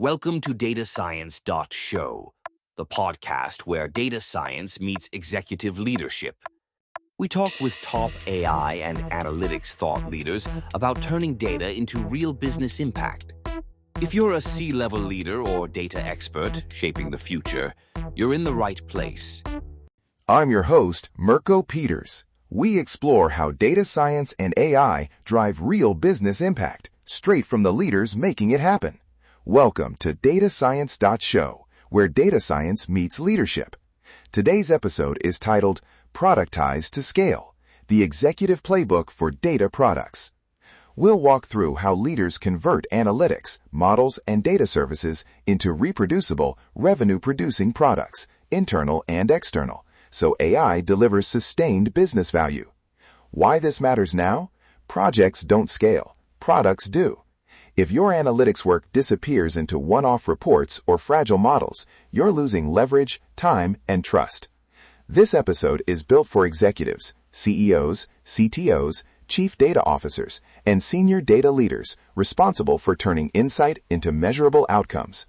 Welcome to datascience.show, the podcast where data science meets executive leadership. We talk with top AI and analytics thought leaders about turning data into real business impact. If you're a C-level leader or data expert shaping the future, you're in the right place. I'm your host, Mirko Peters. We explore how data science and AI drive real business impact, straight from the leaders making it happen. Welcome to datascience.show, where data science meets leadership. Today's episode is titled Productize to Scale, the executive playbook for data products. We'll walk through how leaders convert analytics, models, and data services into reproducible, revenue-producing products, internal and external, so AI delivers sustained business value. Why this matters now? Projects don't scale. Products do. If your analytics work disappears into one-off reports or fragile models, you're losing leverage, time, and trust. This episode is built for executives, CEOs, CTOs, chief data officers, and senior data leaders responsible for turning insight into measurable outcomes.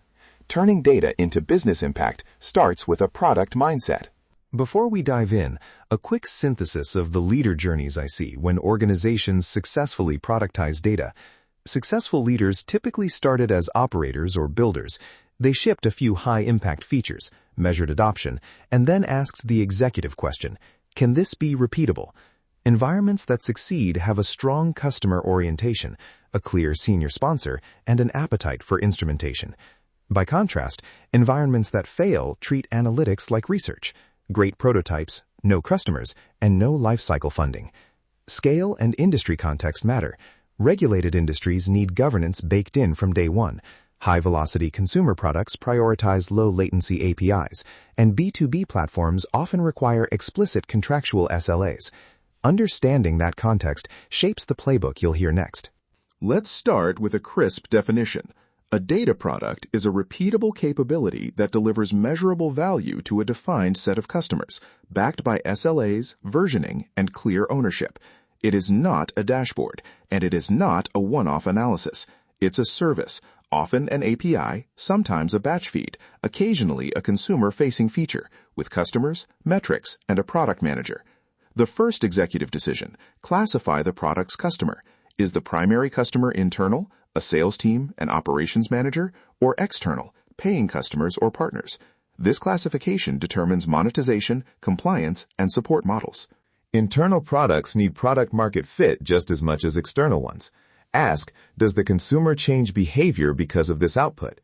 Turning data into business impact starts with a product mindset. Before we dive in, a quick synthesis of the leader journeys I see when organizations successfully productize data. Successful leaders typically started as operators or builders. They shipped a few high-impact features, measured adoption, and then asked the executive question, can this be repeatable? Environments that succeed have a strong customer orientation, a clear senior sponsor, and an appetite for instrumentation. By contrast, environments that fail treat analytics like research. Great prototypes, no customers, and no lifecycle funding. Scale and industry context matter. Regulated industries need governance baked in from day one. High-velocity consumer products prioritize low-latency APIs, and B2B platforms often require explicit contractual SLAs. Understanding that context shapes the playbook you'll hear next. Let's start with a crisp definition. A data product is a repeatable capability that delivers measurable value to a defined set of customers, backed by SLAs, versioning, and clear ownership. It is not a dashboard, and it is not a one-off analysis. It's a service, often an API, sometimes a batch feed, occasionally a consumer-facing feature, with customers, metrics, and a product manager. The first executive decision, classify the product's customer. Is the primary customer internal, a sales team, an operations manager, or external, paying customers or partners? This classification determines monetization, compliance, and support models. Internal products need product-market fit just as much as external ones. Ask, does the consumer change behavior because of this output?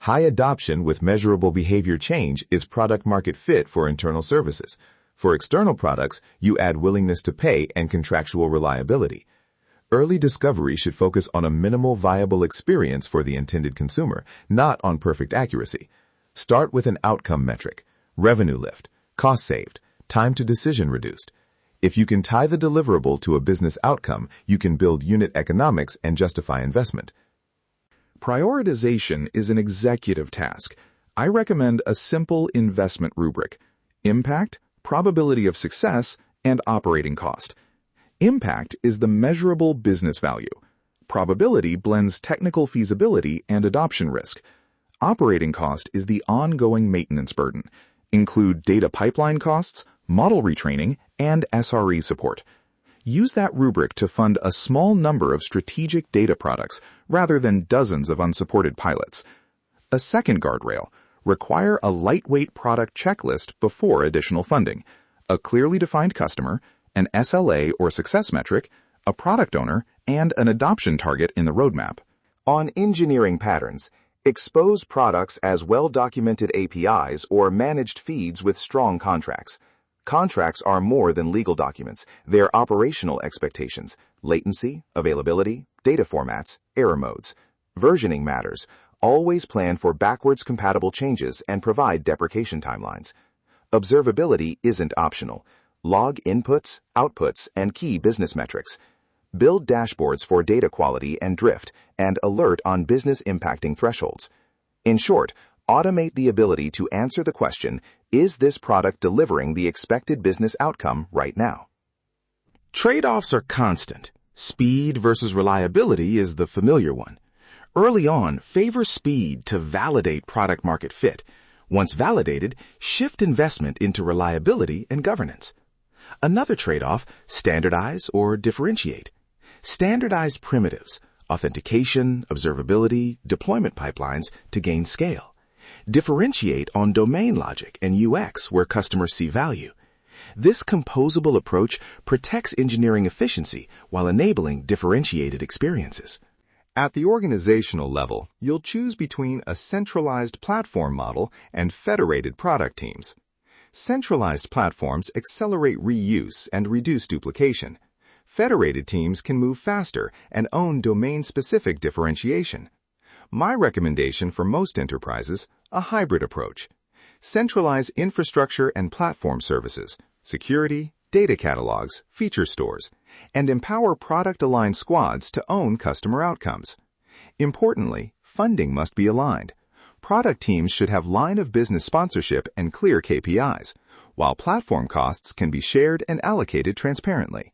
High adoption with measurable behavior change is product-market fit for internal services. For external products, you add willingness to pay and contractual reliability. Early discovery should focus on a minimal viable experience for the intended consumer, not on perfect accuracy. Start with an outcome metric, revenue lift, cost saved, time to decision reduced. If you can tie the deliverable to a business outcome, you can build unit economics and justify investment. Prioritization is an executive task. I recommend a simple investment rubric: impact, probability of success, and operating cost. Impact is the measurable business value. Probability blends technical feasibility and adoption risk. Operating cost is the ongoing maintenance burden. Include data pipeline costs, model retraining, and SRE support. Use that rubric to fund a small number of strategic data products rather than dozens of unsupported pilots. A second guardrail: require a lightweight product checklist before additional funding, a clearly defined customer, an SLA or success metric, a product owner, and an adoption target in the roadmap. On engineering patterns, expose products as well-documented APIs or managed feeds with strong contracts. Contracts are more than legal documents. They're operational expectations: latency, availability, data formats, error modes. Versioning matters. Always plan for backwards compatible changes and provide deprecation timelines. Observability isn't optional. Log inputs, outputs, and key business metrics. Build dashboards for data quality and drift, and alert on business impacting thresholds. In short, automate the ability to answer the question, is this product delivering the expected business outcome right now? Trade-offs are constant. Speed versus reliability is the familiar one. Early on, favor speed to validate product market fit. Once validated, shift investment into reliability and governance. Another trade-off, standardize or differentiate. Standardized primitives, authentication, observability, deployment pipelines to gain scale. Differentiate on domain logic and UX where customers see value. This composable approach protects engineering efficiency while enabling differentiated experiences. At the organizational level, you'll choose between a centralized platform model and federated product teams. Centralized platforms accelerate reuse and reduce duplication. Federated teams can move faster and own domain-specific differentiation. My recommendation for most enterprises, a hybrid approach. Centralize infrastructure and platform services, security, data catalogs, feature stores, and empower product-aligned squads to own customer outcomes. Importantly, funding must be aligned. Product teams should have line-of-business sponsorship and clear KPIs, while platform costs can be shared and allocated transparently.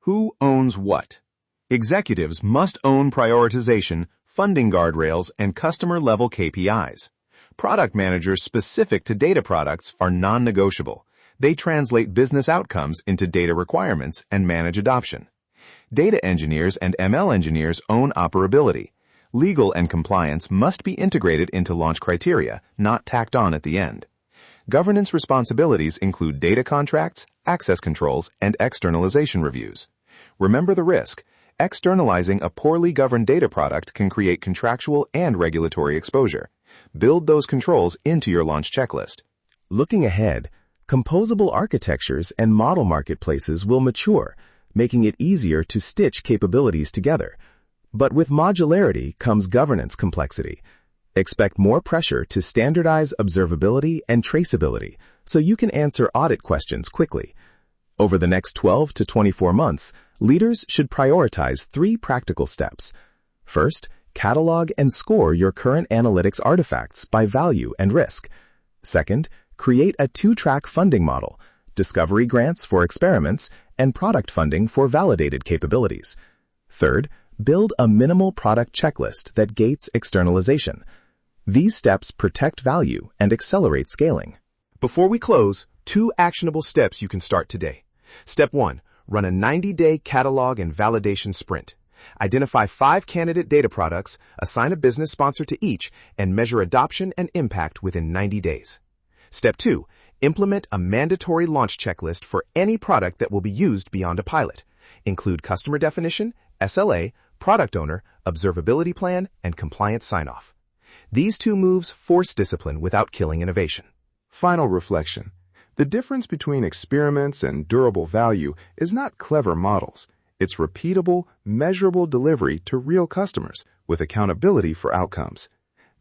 Who owns what? Executives must own prioritization, funding guardrails, and customer-level KPIs. Product managers specific to data products are non-negotiable. They translate business outcomes into data requirements and manage adoption. Data engineers and ML engineers own operability. Legal and compliance must be integrated into launch criteria, not tacked on at the end. Governance responsibilities include data contracts, access controls, and externalization reviews. Remember the risk. Externalizing a poorly governed data product can create contractual and regulatory exposure. Build those controls into your launch checklist. Looking ahead, composable architectures and model marketplaces will mature, making it easier to stitch capabilities together. But with modularity comes governance complexity. Expect more pressure to standardize observability and traceability so you can answer audit questions quickly. Over the next 12 to 24 months, leaders should prioritize 3 practical steps. First, catalog and score your current analytics artifacts by value and risk. Second, create a 2-track funding model, discovery grants for experiments and product funding for validated capabilities. Third, build a minimal product checklist that gates externalization. These steps protect value and accelerate scaling. Before we close, 2 actionable steps you can start today. Step 1, run a 90-day catalog and validation sprint. Identify 5 candidate data products, assign a business sponsor to each, and measure adoption and impact within 90 days. Step 2, implement a mandatory launch checklist for any product that will be used beyond a pilot. Include customer definition, SLA, product owner, observability plan, and compliance sign-off. These 2 moves force discipline without killing innovation. Final reflection. The difference between experiments and durable value is not clever models. It's repeatable, measurable delivery to real customers with accountability for outcomes.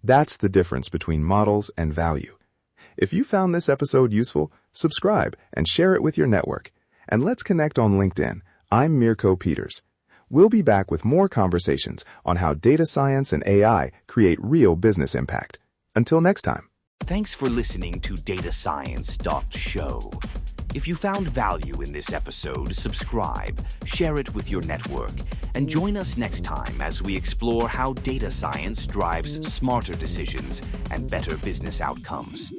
That's the difference between models and value. If you found this episode useful, subscribe and share it with your network. And let's connect on LinkedIn. I'm Mirko Peters. We'll be back with more conversations on how data science and AI create real business impact. Until next time. Thanks for listening to datascience.show. If you found value in this episode, subscribe, share it with your network, and join us next time as we explore how data science drives smarter decisions and better business outcomes.